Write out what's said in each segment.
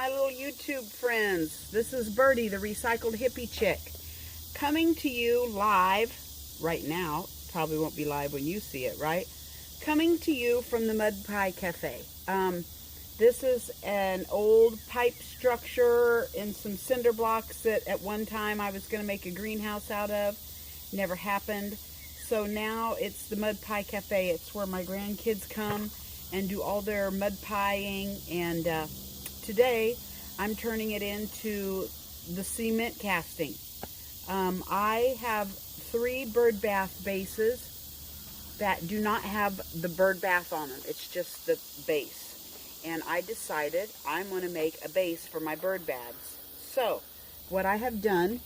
my little YouTube friends. This is Birdie, the recycled hippie chick, coming to you live right now. Probably won't be live when you see it, right? Coming to you from the Mud Pie Cafe. This is an old pipe structure and some cinder blocks that at one time I was going to make a greenhouse out of. Never happened. So now it's the Mud Pie Cafe. It's where my grandkids come and do all their mud pieing, and today I'm turning it into the cement casting. I have 3 bird bath bases that do not have the bird bath on them. It's just the base, and I decided I'm going to make a base for my bird baths. So what I have done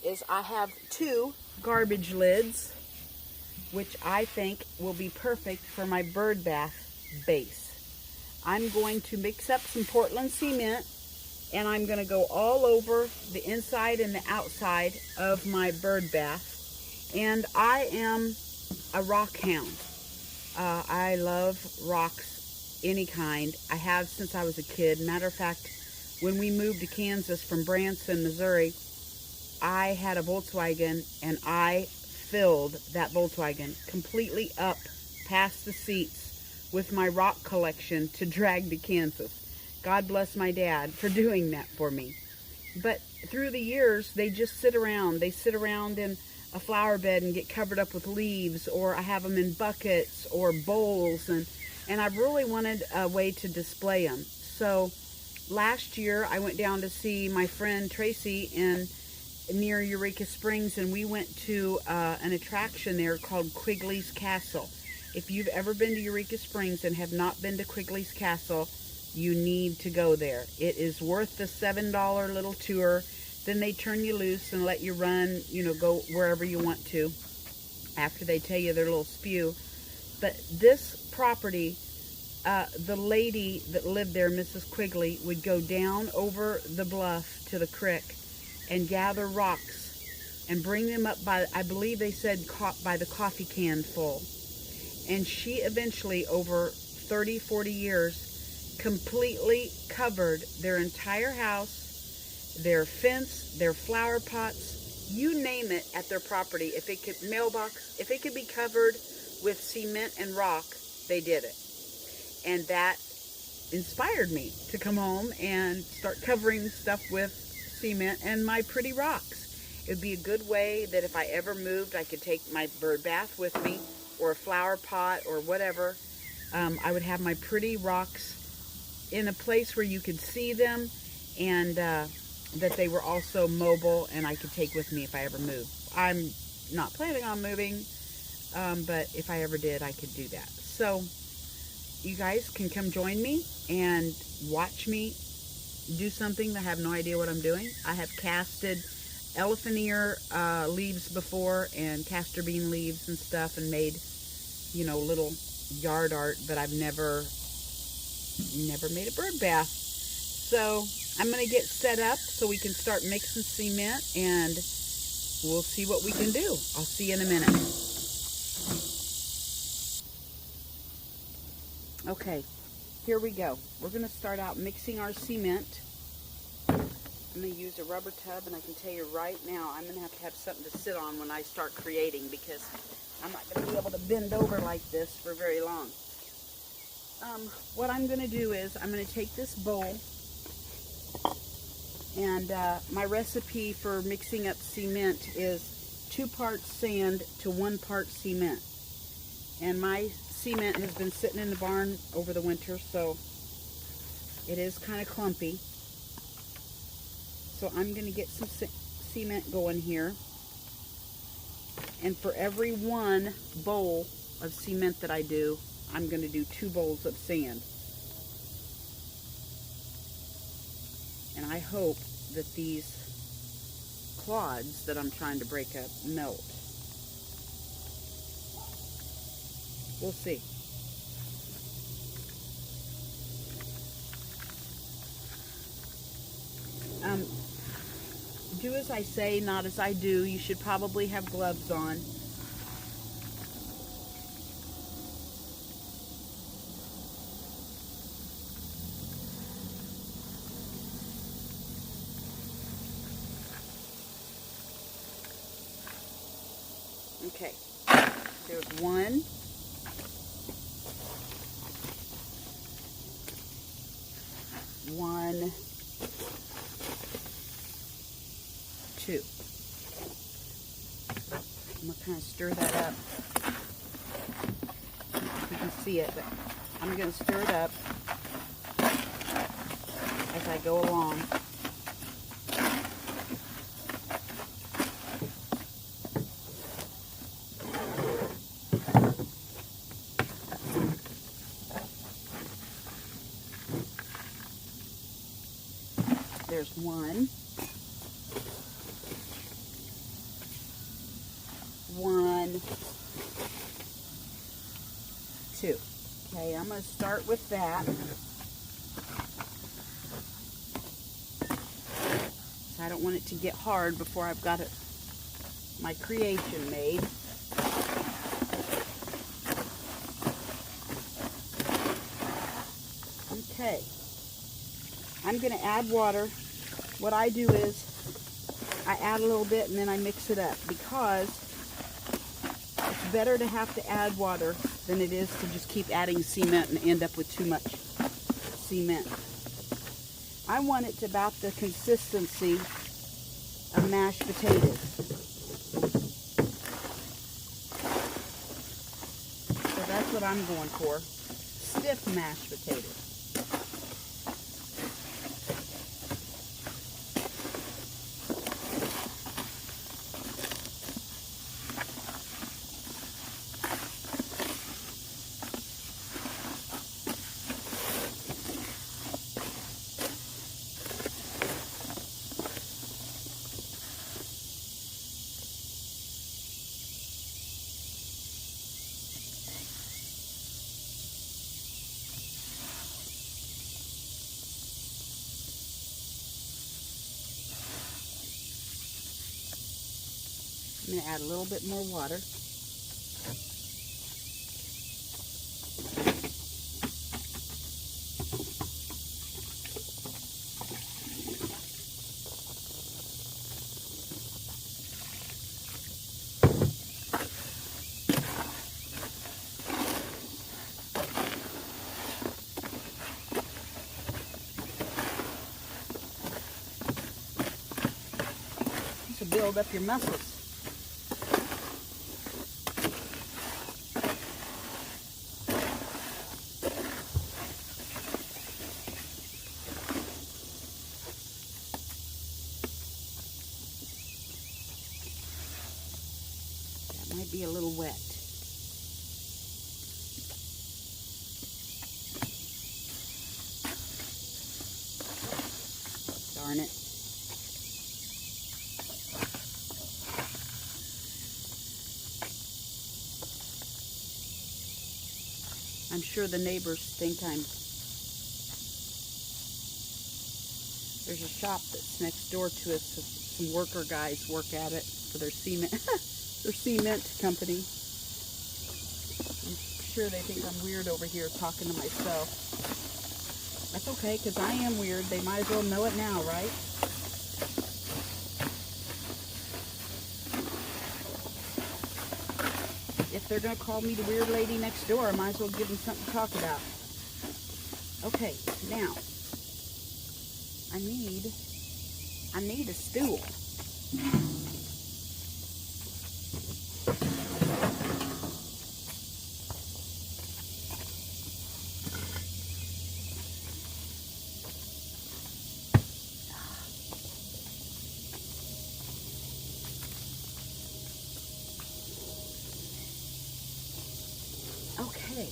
is I have 2 garbage lids, which I think will be perfect for my bird bath base. I'm going to mix up some Portland cement, and I'm going to go all over the inside and the outside of my bird bath. And I am a rock hound. I love rocks, any kind. I have since I was a kid. Matter of fact, when we moved to Kansas from Branson, Missouri, I had a Volkswagen, and I filled that Volkswagen completely up past the seats with my rock collection to drag to Kansas. God bless my dad for doing that for me. But through the years, they just sit around. They sit around in a flower bed and get covered up with leaves, or I have them in buckets or bowls, and I've really wanted a way to display them. So last year, I went down to see my friend Tracy near Eureka Springs, and we went to an attraction there called Quigley's Castle. If you've ever been to Eureka Springs and have not been to Quigley's Castle, you need to go there. It is worth the $7 little tour. Then they turn you loose and let you run, go wherever you want to after they tell you their little spew. But this property, the lady that lived there, Mrs. Quigley, would go down over the bluff to the creek and gather rocks and bring them up by, I believe they said, by the coffee can full. And she eventually, over 30, 40 years, completely covered their entire house, their fence, their flower pots, you name it at their property. If it could be covered with cement and rock, they did it. And that inspired me to come home and start covering stuff with cement and my pretty rocks. It would be a good way that if I ever moved, I could take my bird bath with me, or a flower pot, or whatever. I would have my pretty rocks in a place where you could see them, and that they were also mobile and I could take with me if I ever moved. I'm not planning on moving, but if I ever did, I could do that. So you guys can come join me and watch me do something that I have no idea what I'm doing. I have casted elephant ear leaves before, and castor bean leaves and stuff, and made, little yard art, but I've never made a bird bath. So I'm going to get set up so we can start mixing cement, and we'll see what we can do. I'll see you in a minute. Okay, here we go. We're going to start out mixing our cement. I'm going to use a rubber tub, and I can tell you right now, I'm going to have something to sit on when I start creating, because I'm not going to be able to bend over like this for very long. What I'm going to do is I'm going to take this bowl, and my recipe for mixing up cement is 2 parts sand to 1 part cement. And my cement has been sitting in the barn over the winter, so it is kind of clumpy. So I'm going to get some cement going here. And for every 1 bowl of cement that I do, I'm going to do 2 bowls of sand. And I hope that these clods that I'm trying to break up melt. We'll see. Do as I say, not as I do. You should probably have gloves on. Okay, there's one. One, two. I'm going to kind of stir that up. You can see it, but I'm going to stir it up as I go along. There's one. One, two. Okay, I'm going to start with that. I don't want it to get hard before I've got my creation made. Okay, I'm going to add water. What I do is I add a little bit and then I mix it up, because it's better to have to add water than it is to just keep adding cement and end up with too much cement. I want it to about the consistency of mashed potatoes. So that's what I'm going for. Stiff mashed potatoes. I'm going to add a little bit more water. To build up your muscles. Might be a little wet. Darn it. I'm sure the neighbors think there's a shop that's next door to us. Some worker guys work at it for their cement. Their cement company. I'm sure they think I'm weird over here talking to myself. That's okay, because I am weird. They might as well know it now, right? If they're going to call me the weird lady next door, I might as well give them something to talk about. Okay, now, I need a stool. Okay.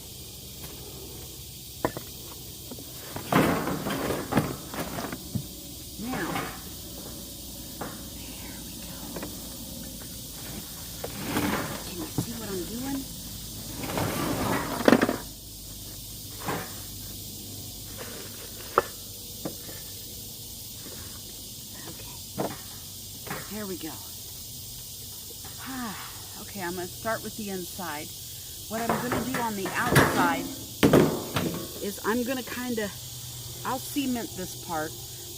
Now, there we go. Can you see what I'm doing? Okay. There we go. Okay, I'm going to start with the inside. What I'm going to do on the outside is I'm going to I'll cement this part,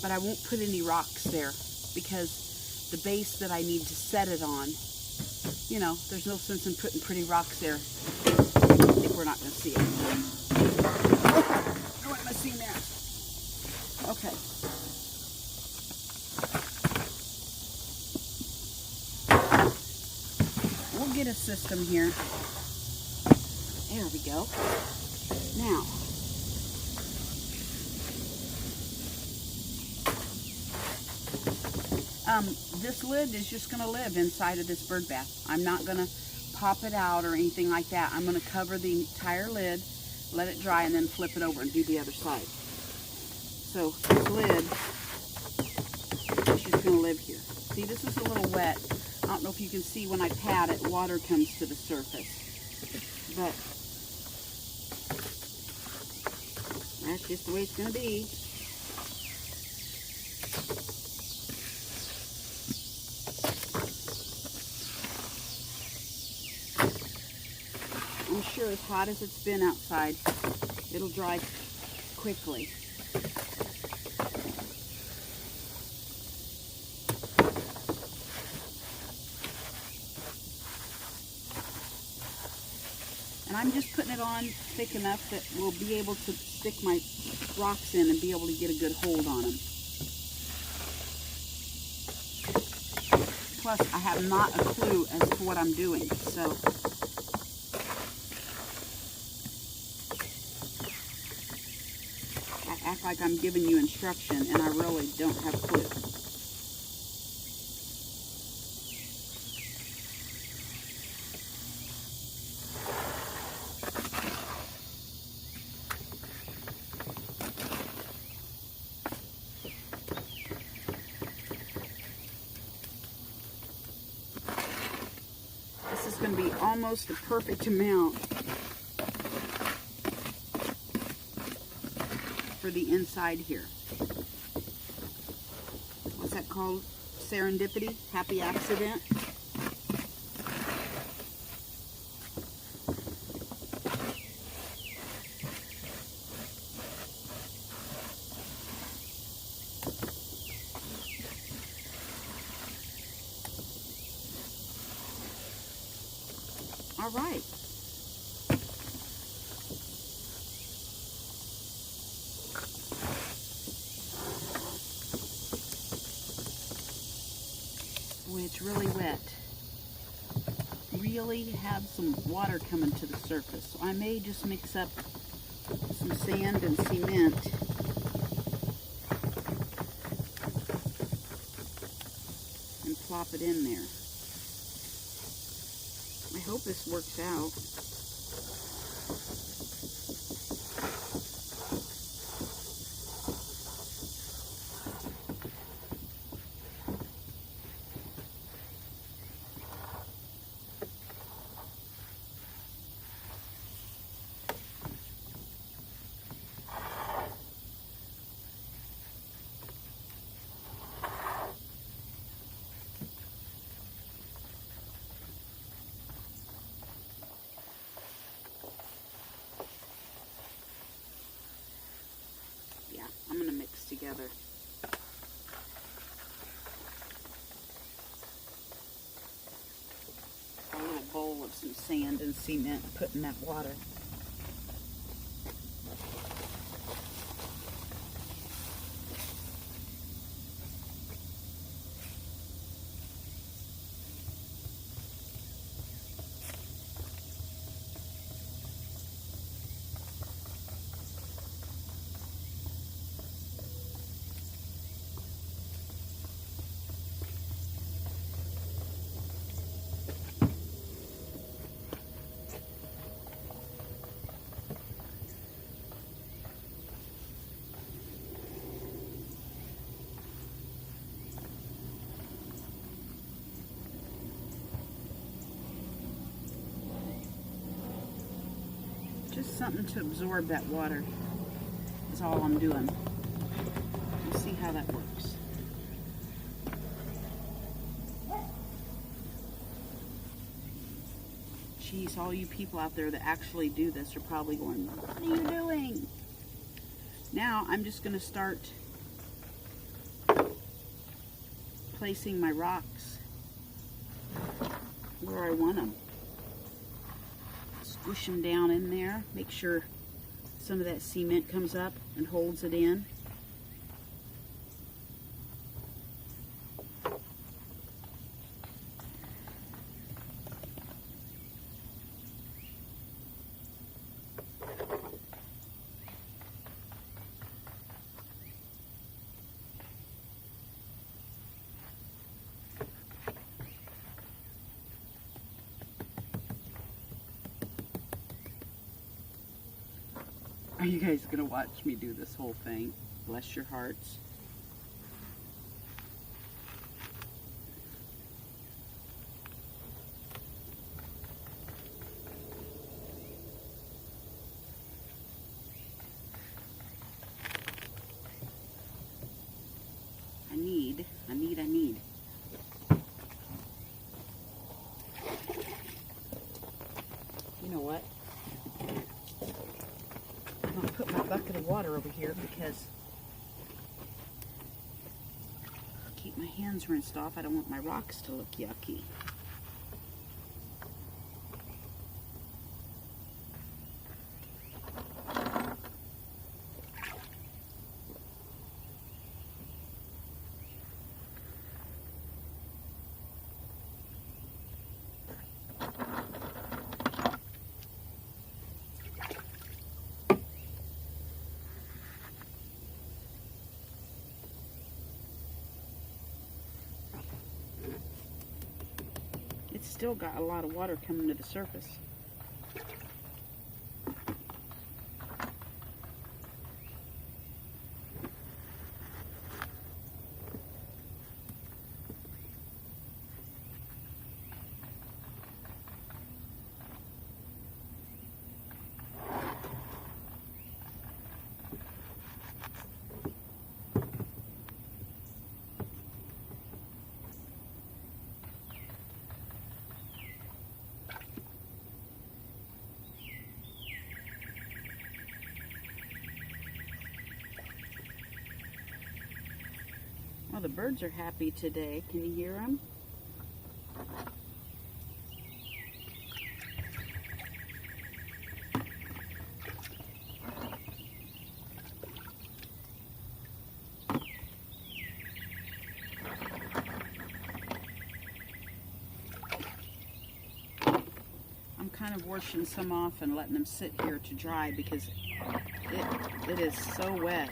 but I won't put any rocks there because the base that I need to set it on you know, there's no sense in putting pretty rocks there if we're not going to see it. Oh, what am I seeing there? Okay. We'll get a system here. There we go. Now, this lid is just going to live inside of this bird bath. I'm not going to pop it out or anything like that. I'm going to cover the entire lid, let it dry, and then flip it over and do the other side. So this lid is just going to live here. See, this is a little wet. I don't know if you can see when I pat it, water comes to the surface. But that's just the way it's going to be. I'm sure as hot as it's been outside, it'll dry quickly. And I'm just putting it on thick enough that we'll be able to stick my rocks in and be able to get a good hold on them. Plus, I have not a clue as to what I'm doing, so I act like I'm giving you instruction, and I really don't have a clue. This is going to be almost the perfect amount for the inside here. What's that called? Serendipity? Happy accident? All right. Boy, it's really wet. Really have some water coming to the surface. So I may just mix up some sand and cement and plop it in there. I hope this works out. I'm going to mix together. A little bowl of some sand and cement, put in that water. Just something to absorb that water is all I'm doing. We'll see how that works. Geez, all you people out there that actually do this are probably going, what are you doing? Now I'm just going to start placing my rocks where I want them. Squish them down in there. Make sure some of that cement comes up and holds it in. Are you guys gonna watch me do this whole thing? Bless your hearts. I need. You know what? I'm going to put my bucket of water over here because keep my hands rinsed off. I don't want my rocks to look yucky. Still got a lot of water coming to the surface. Well, the birds are happy today. Can you hear them? I'm kind of washing some off and letting them sit here to dry because it is so wet.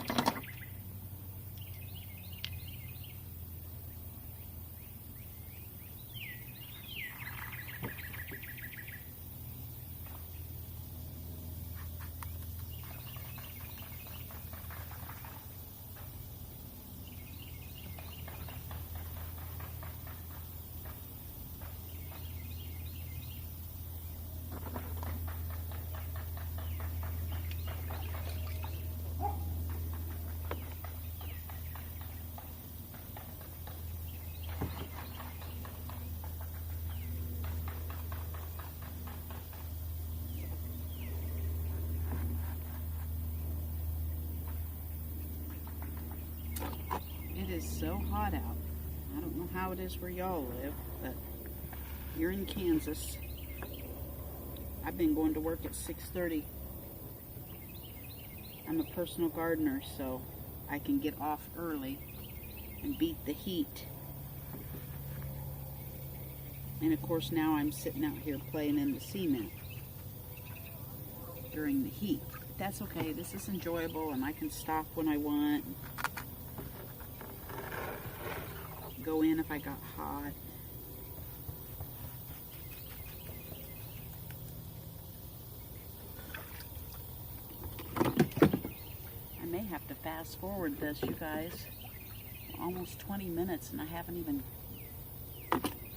It is so hot out. I don't know how it is where y'all live, but here in Kansas, I've been going to work at 6:30. I'm a personal gardener, so I can get off early and beat the heat. And of course now I'm sitting out here playing in the cement during the heat. But that's okay, this is enjoyable and I can stop when I want. Go in if I got hot. I may have to fast forward this, you guys. Almost 20 minutes and I haven't even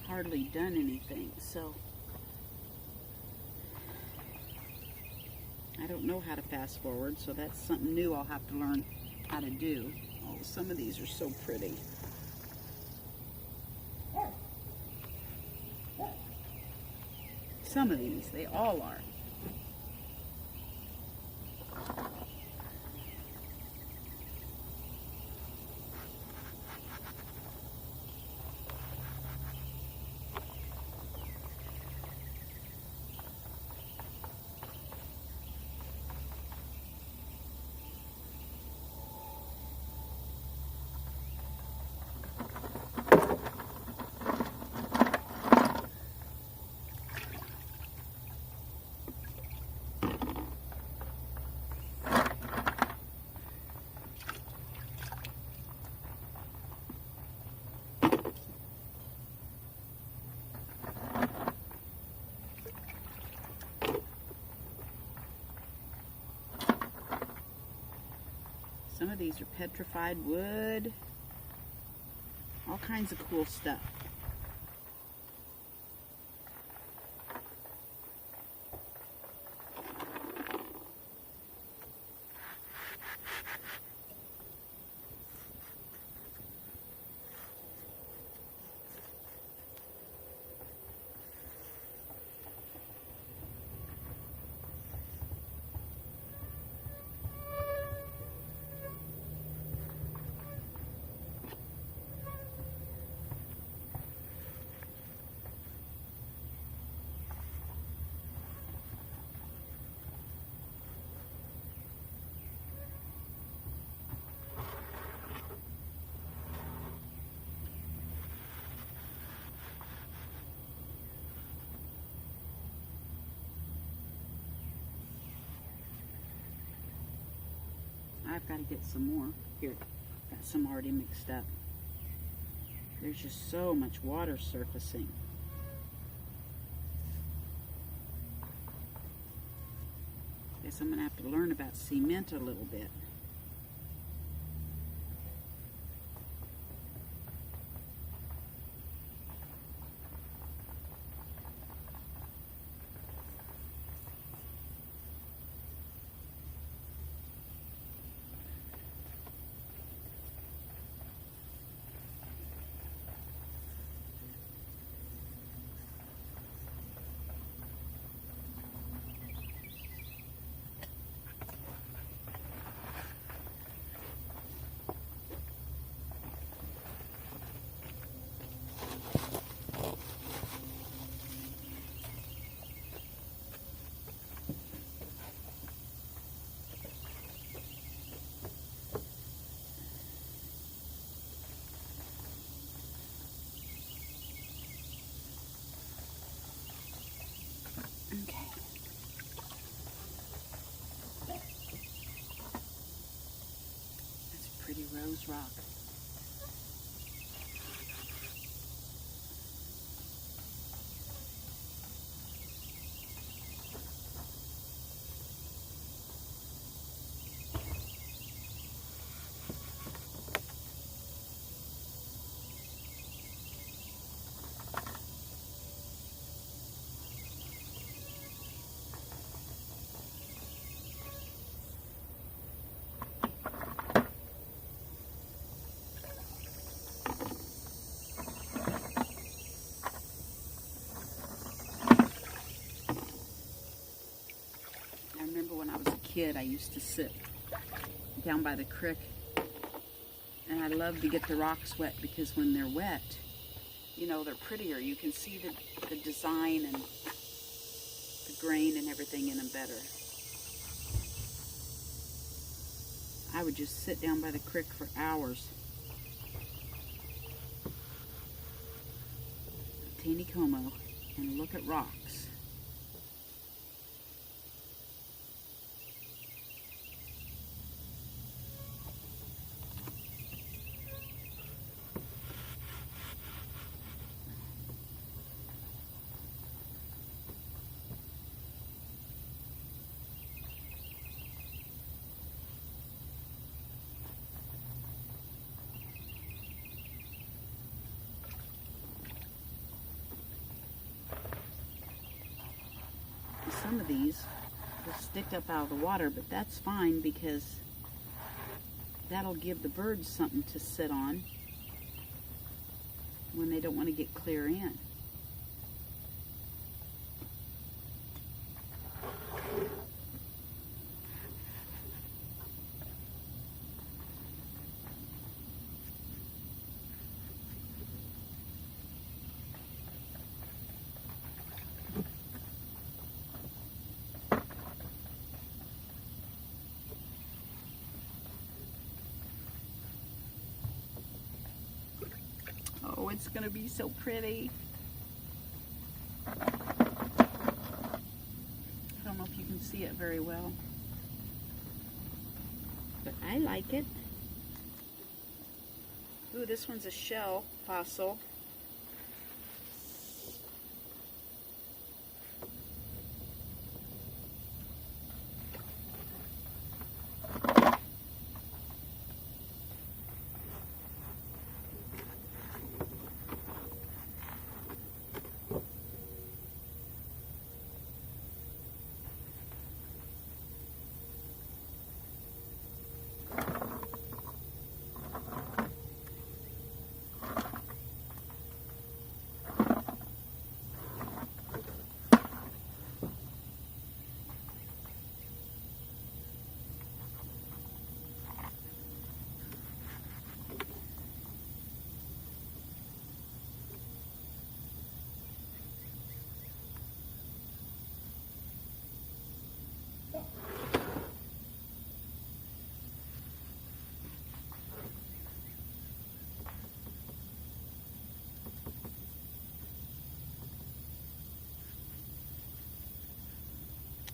hardly done anything, so I don't know how to fast forward, so that's something new I'll have to learn how to do. Oh, some of these are so pretty. Some of these, they all are. Some of these are petrified wood. All kinds of cool stuff. I've got to get some more. Here, got some already mixed up. There's just so much water surfacing. Guess I'm going to have to learn about cement a little bit. Okay. That's a pretty rose rock. I remember when I was a kid, I used to sit down by the creek, and I loved to get the rocks wet because when they're wet, you know, they're prettier. You can see the design and the grain and everything in them better. I would just sit down by the creek for hours. Taneycomo, and look at rocks. Some of these will stick up out of the water, but that's fine because that'll give the birds something to sit on when they don't want to get clear in. Oh, it's going to be so pretty. I don't know if you can see it very well, but I like it. Ooh, this one's a shell fossil.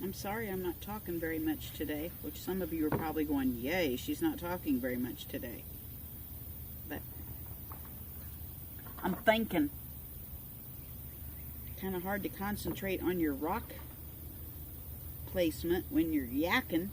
I'm sorry I'm not talking very much today, which some of you are probably going, yay, she's not talking very much today. But I'm thinking. Kind of hard to concentrate on your rock placement when you're yakking.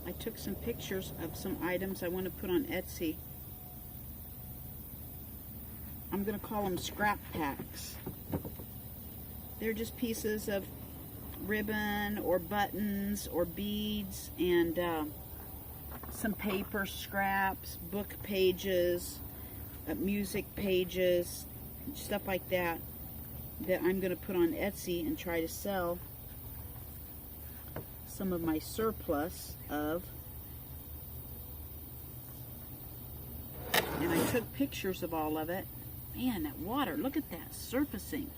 I took some pictures of some items I want to put on Etsy. I'm going to call them scrap packs. They're just pieces of ribbon or buttons or beads and some paper scraps, book pages, music pages, stuff like that that I'm going to put on Etsy and try to sell some of my surplus of. And I took pictures of all of it. Man, that water, look at that surfacing.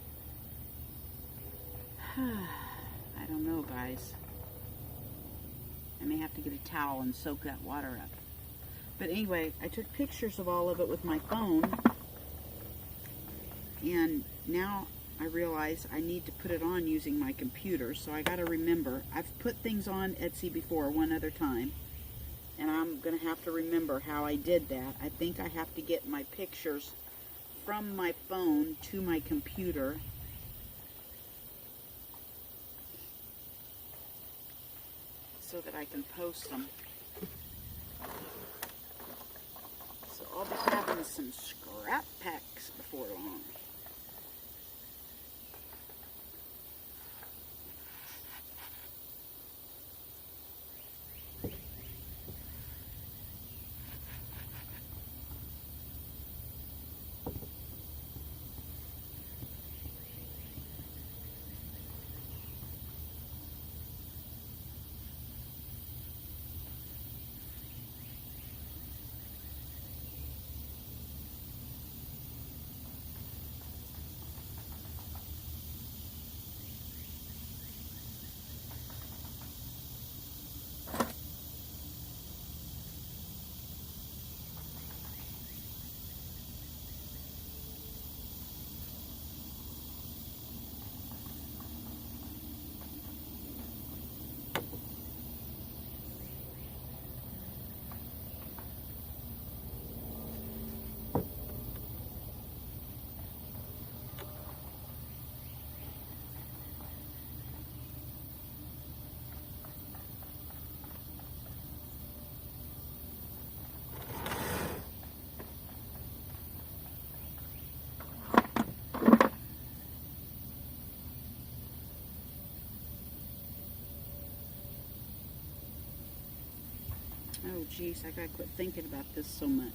I don't know, guys. I may have to get a towel and soak that water up. But anyway, I took pictures of all of it with my phone. And now I realize I need to put it on using my computer, so I got to remember. I've put things on Etsy before one other time, and I'm going to have to remember how I did that. I think I have to get my pictures from my phone to my computer. So that I can post them. So I'll be having some scrap packs before long. Oh geez, I gotta quit thinking about this so much.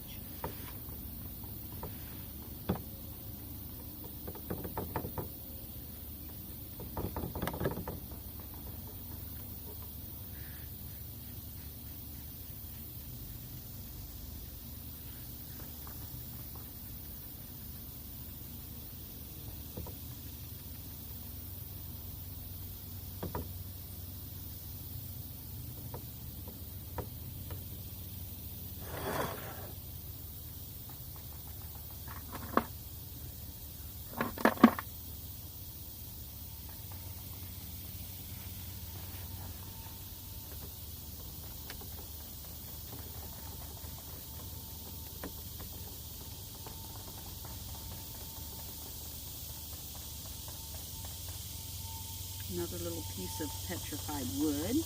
Another little piece of petrified wood.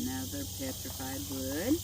Another petrified wood.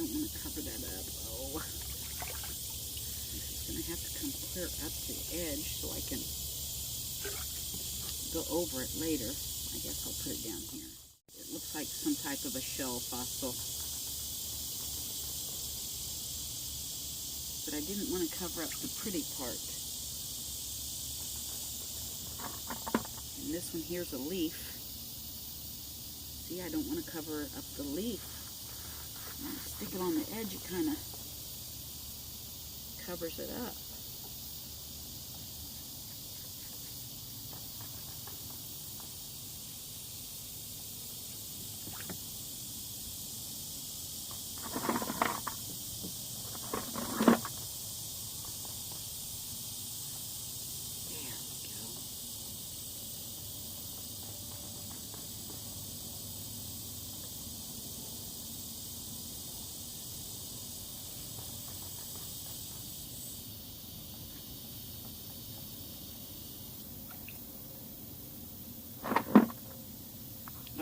don't want to cover that up. Oh, this is going to have to come clear up to the edge so I can go over it later. I guess I'll put it down here. It looks like some type of a shell fossil. But I didn't want to cover up the pretty part. And this one here's a leaf. See, I don't want to cover up the leaf. When I stick it on the edge, it kind of covers it up.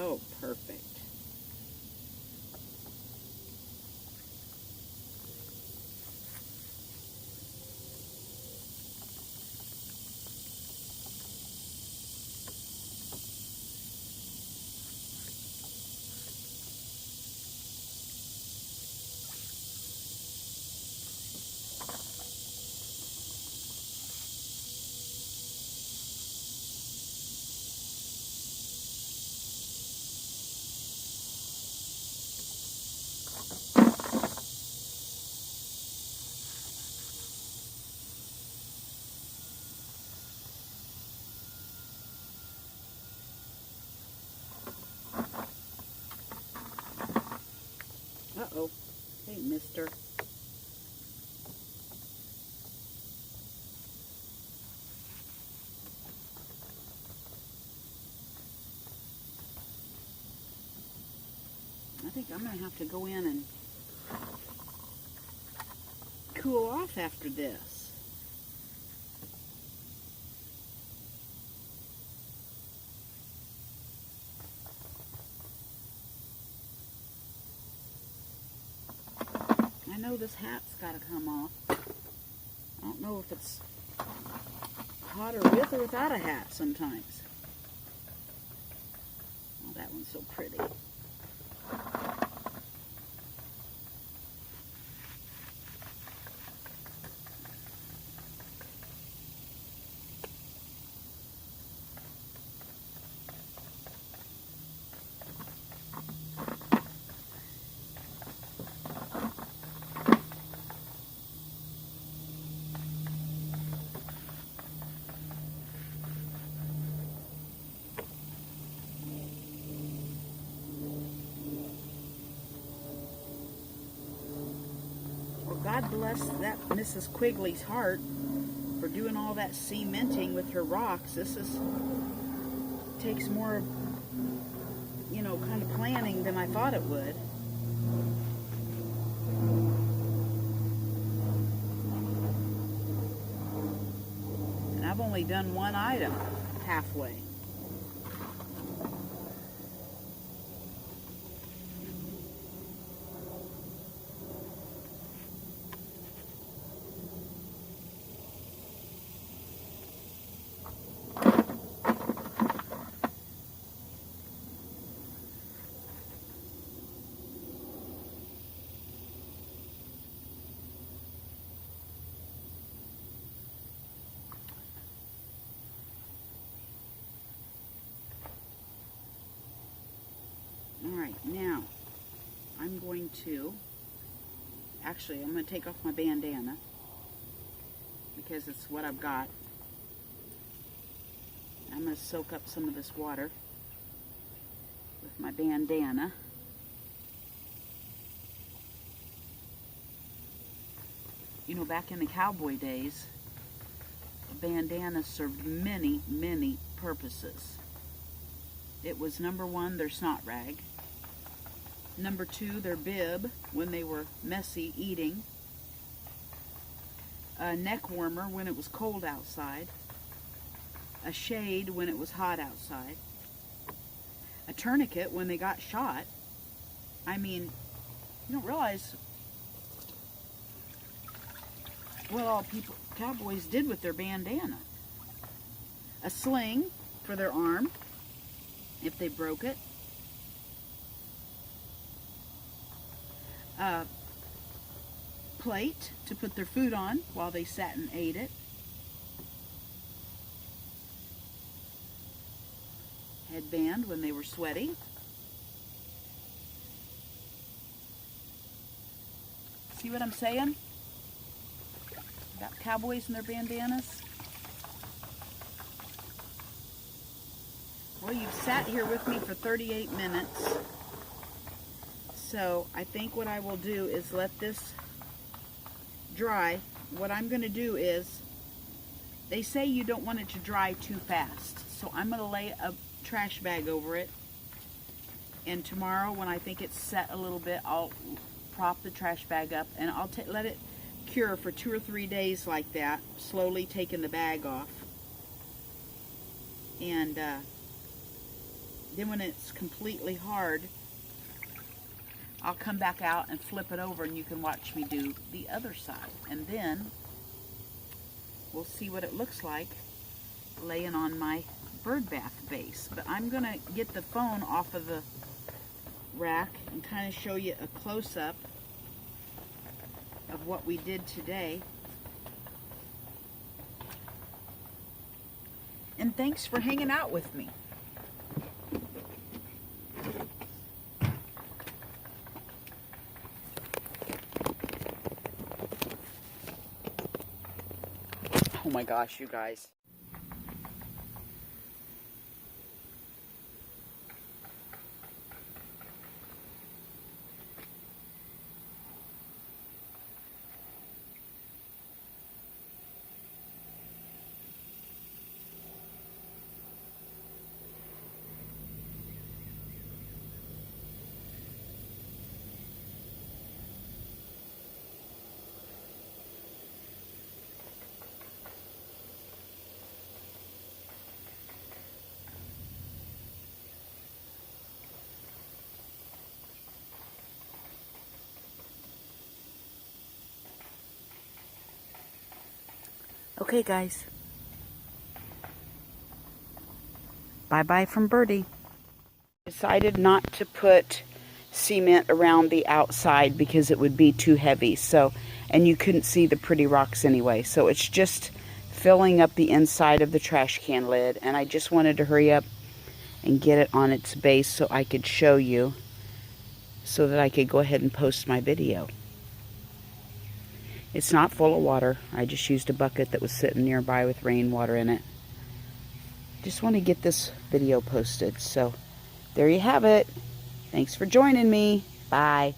Oh, perfect. Uh-oh. Hey, mister. I think I'm going to have to go in and cool off after this. I know this hat's got to come off. I don't know if it's hotter with or without a hat sometimes. Oh, that one's so pretty. God bless that Mrs. Quigley's heart for doing all that cementing with her rocks. This takes more, you know, kind of planning than I thought it would. And I've only done one item halfway. Alright, now I'm going to take off my bandana because it's what I've got. I'm going to soak up some of this water with my bandana. You know, back in the cowboy days, a bandana served many, many purposes. It was number one, their snot rag. Number two, their bib when they were messy eating. A neck warmer when it was cold outside. A shade when it was hot outside. A tourniquet when they got shot. I mean, you don't realize what all cowboys did with their bandana. A sling for their arm, if they broke it. A plate to put their food on while they sat and ate it. Headband when they were sweaty. See what I'm saying about cowboys and their bandanas? Well, you've sat here with me for 38 minutes. So I think what I will do is let this dry. What I'm going to do is, they say you don't want it to dry too fast. So I'm going to lay a trash bag over it. And tomorrow when I think it's set a little bit, I'll prop the trash bag up and I'll let it cure for 2 or 3 days like that, slowly taking the bag off. And then when it's completely hard, I'll come back out and flip it over and you can watch me do the other side. And then we'll see what it looks like laying on my bird bath base. But I'm going to get the phone off of the rack and kind of show you a close-up of what we did today. And thanks for hanging out with me. Oh my gosh, you guys. Okay, guys. Bye-bye from Birdie. Decided not to put cement around the outside because it would be too heavy. So, and you couldn't see the pretty rocks anyway. So it's just filling up the inside of the trash can lid. And I just wanted to hurry up and get it on its base so I could show you, so that I could go ahead and post my video. It's not full of water. I just used a bucket that was sitting nearby with rainwater in it. Just want to get this video posted. So there you have it. Thanks for joining me. Bye.